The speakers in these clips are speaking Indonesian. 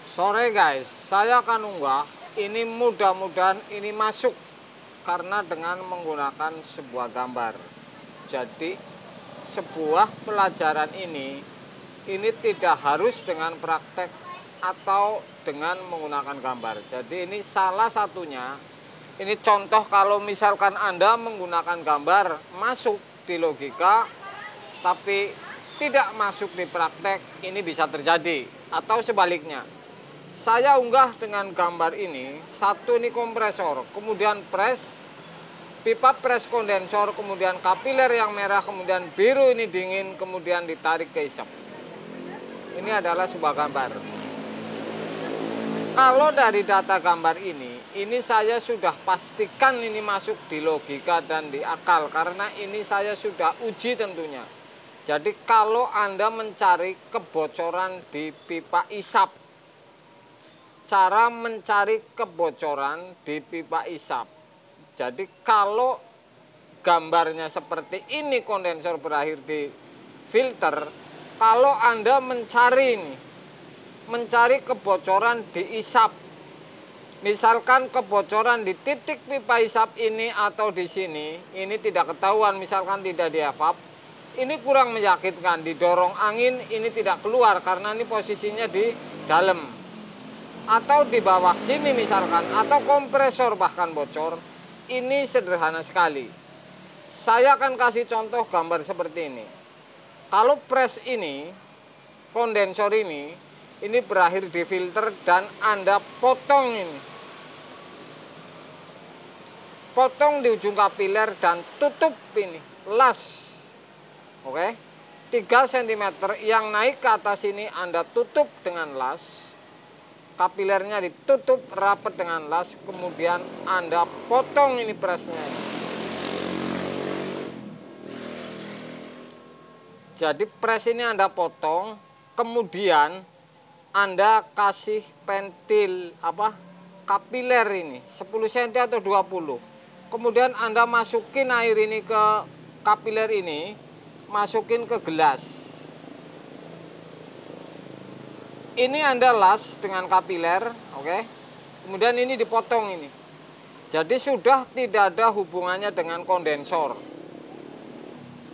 Sore guys, saya akan unggah. Ini mudah-mudahan ini masuk karena dengan menggunakan sebuah gambar. Jadi sebuah pelajaran ini tidak harus dengan praktek atau dengan menggunakan gambar. Jadi ini salah satunya. Ini contoh kalau misalkan Anda menggunakan gambar masuk di logika tapi tidak masuk di praktek, ini bisa terjadi. Atau sebaliknya, saya unggah dengan gambar ini, satu ini kompresor, kemudian press, pipa press kondensor, kemudian kapiler yang merah, kemudian biru ini dingin, kemudian ditarik ke isap. Ini adalah sebuah gambar. Kalau dari data gambar ini saya sudah pastikan ini masuk di logika dan di akal, karena ini saya sudah uji tentunya. Jadi kalau Anda mencari kebocoran di pipa isap, cara mencari kebocoran di pipa isap. Jadi kalau gambarnya seperti ini, kondensor berakhir di filter, kalau Anda mencari kebocoran di isap, misalkan kebocoran di titik pipa isap ini atau di sini, ini tidak ketahuan, misalkan tidak di evap, ini kurang meyakinkan. Didorong angin ini tidak keluar karena ini posisinya di dalam, atau di bawah sini misalkan, atau kompresor bahkan bocor. Ini sederhana sekali. Saya akan kasih contoh gambar seperti ini. Kalau press ini, kondensor ini berakhir di filter dan Anda potong ini. Potong di ujung kapiler dan tutup ini, las. Oke, 3 cm yang naik ke atas ini Anda tutup dengan las. Kapilernya ditutup rapat dengan las, kemudian Anda potong ini presnya. Jadi pres ini Anda potong, kemudian Anda kasih pentil kapiler ini 10 cm atau 20. Kemudian Anda masukin air ini ke kapiler ini, masukin ke gelas. Ini Anda las dengan kapiler, oke. Kemudian ini dipotong ini. Jadi sudah tidak ada hubungannya dengan kondensor.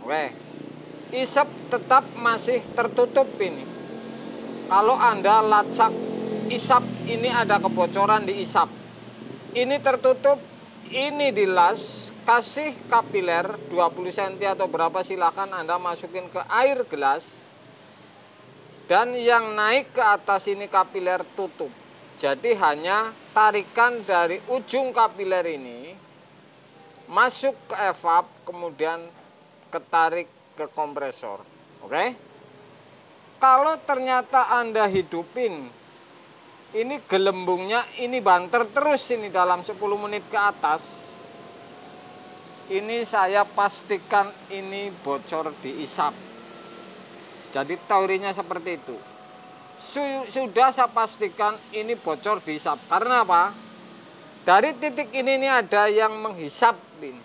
Oke. Isap tetap masih tertutup ini. Kalau Anda lacak isap, ini ada kebocoran di isap. Ini tertutup, ini dilas, kasih kapiler 20 cm atau berapa silahkan Anda masukin ke air gelas. Dan yang naik ke atas ini kapiler tutup. Jadi hanya tarikan dari ujung kapiler ini masuk ke evap, kemudian ketarik ke kompresor. Oke? Kalau ternyata Anda hidupin, ini gelembungnya ini banter terus ini dalam 10 menit ke atas. Ini saya pastikan ini bocor di isap. Jadi teorinya seperti itu. Sudah saya pastikan ini bocor di isap. Karena apa? Dari titik ini ada yang menghisap ini.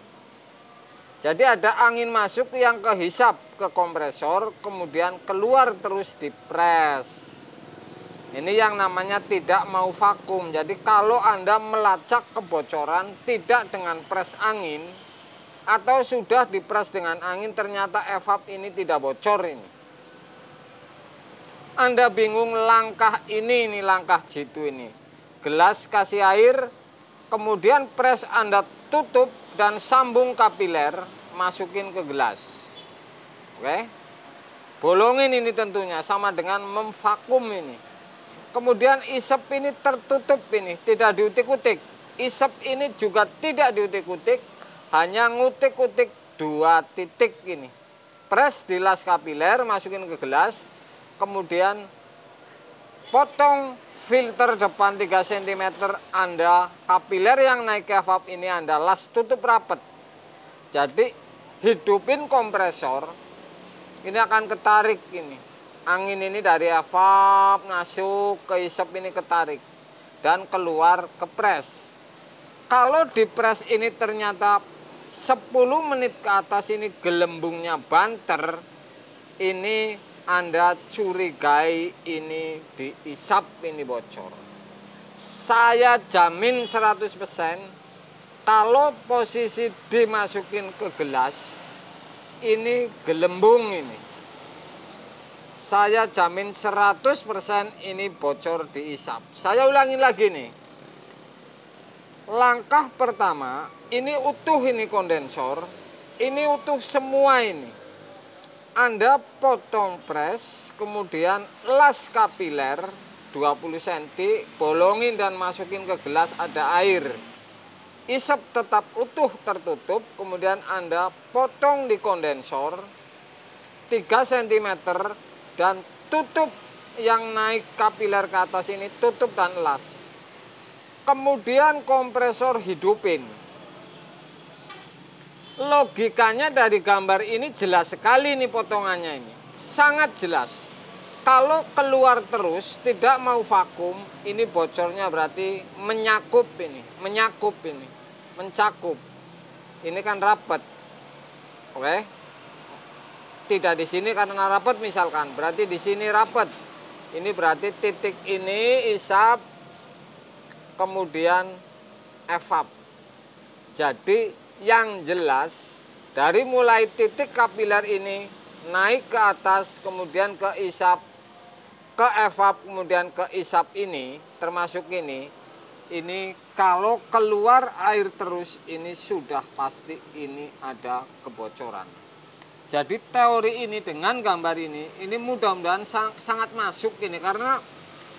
Jadi ada angin masuk yang kehisap ke kompresor, kemudian keluar terus di press. Ini yang namanya tidak mau vakum. Jadi kalau Anda melacak kebocoran tidak dengan pres angin, atau sudah dipres dengan angin ternyata evap ini tidak bocor ini. Anda bingung langkah ini langkah jitu ini. Gelas kasih air, kemudian pres Anda tutup dan sambung kapiler, masukin ke gelas. Oke. Bolongin ini tentunya sama dengan memvakum ini. Kemudian isep ini tertutup ini, tidak diutik-utik. Isep ini juga tidak diutik-utik, hanya ngutik-utik 2 titik ini. Pres dilas kapiler, masukin ke gelas, kemudian potong filter depan 3 cm Anda, kapiler yang naik ke evap ini Anda las tutup rapat. Jadi hidupin kompresor, ini akan ketarik ini. Angin ini dari evap masuk ke isep ini ketarik dan keluar ke pres. Kalau di pres ini ternyata 10 menit ke atas ini gelembungnya banter, ini Anda curigai ini diisap, ini bocor. Saya jamin 100% kalau posisi dimasukin ke gelas, ini gelembung ini. Saya jamin 100% ini bocor diisap. Saya ulangin lagi nih. Langkah pertama, ini utuh ini kondensor. Ini utuh semua ini. Anda potong pres, kemudian las kapiler 20 cm, bolongin dan masukin ke gelas, ada air. Isep tetap utuh tertutup, kemudian Anda potong di kondensor 3 cm dan tutup yang naik kapiler ke atas ini, tutup dan las. Kemudian kompresor hidupin. Logikanya dari gambar ini jelas sekali nih potongannya ini. Sangat jelas. Kalau keluar terus tidak mau vakum, ini bocornya berarti menyakup ini, mencakup. Ini kan rapat. Oke. Tidak di sini karena rapat misalkan, berarti di sini rapat. Ini berarti titik ini isap, kemudian evap. Jadi yang jelas dari mulai titik kapiler ini naik ke atas, kemudian ke isap, ke evap, kemudian ke isap ini, termasuk ini kalau keluar air terus, ini sudah pasti ini ada kebocoran. Jadi teori ini dengan gambar ini mudah-mudahan sangat masuk ini, karena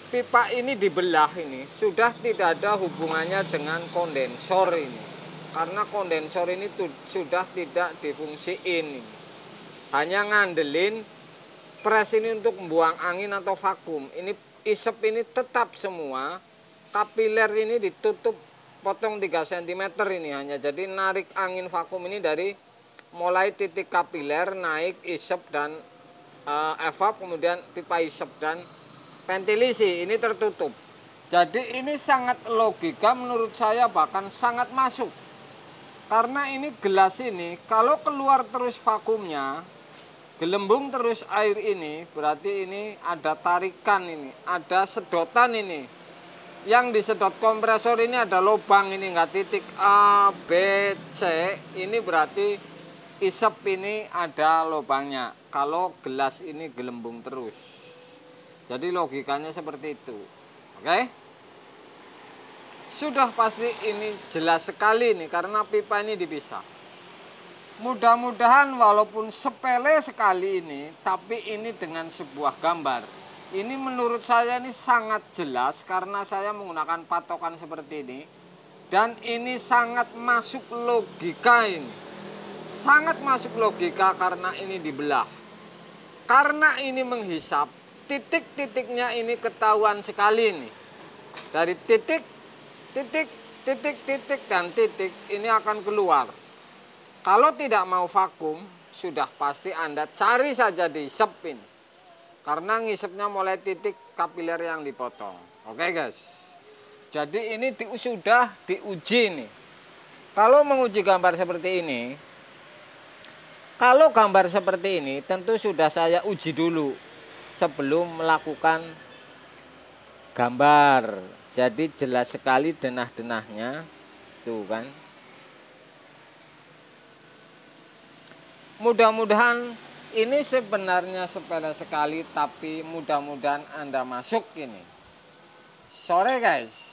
pipa ini dibelah ini sudah tidak ada hubungannya dengan kondensor ini, karena kondensor ini sudah tidak difungsiin ini. Hanya ngandelin pres ini untuk membuang angin atau vakum. Ini isep ini tetap semua. Kapiler ini ditutup, potong 3 cm ini hanya. Jadi narik angin vakum ini dari mulai titik kapiler, naik isep dan evap, kemudian pipa isep dan ventilasi ini tertutup. Jadi ini sangat logika menurut saya, bahkan sangat masuk. Karena ini gelas ini kalau keluar terus vakumnya, gelembung terus air ini, berarti ini ada tarikan ini, ada sedotan ini. Yang disedot kompresor ini ada lubang ini, enggak titik A, B, C. Ini berarti isep ini ada lubangnya. Kalau gelas ini gelembung terus. Jadi logikanya seperti itu. Oke? Sudah pasti ini jelas sekali nih, karena pipa ini dipisah. Mudah-mudahan walaupun sepele sekali ini, tapi ini dengan sebuah gambar. Ini menurut saya ini sangat jelas karena saya menggunakan patokan seperti ini. Dan ini sangat masuk logika ini. Sangat masuk logika karena ini dibelah. Karena ini menghisap, titik-titiknya ini ketahuan sekali ini. Dari titik, titik, titik, titik, dan titik ini akan keluar. Kalau tidak mau vakum, sudah pasti Anda cari saja di isep ini. Karena ngisepnya mulai titik kapiler yang dipotong. Oke guys. Jadi ini sudah diuji nih. Kalau menguji gambar seperti ini, kalau gambar seperti ini tentu sudah saya uji dulu sebelum melakukan gambar. Jadi jelas sekali denah-denahnya. Tuh kan. Mudah-mudahan ini sebenarnya sepele sekali, tapi mudah-mudahan Anda masuk ini. Sore guys.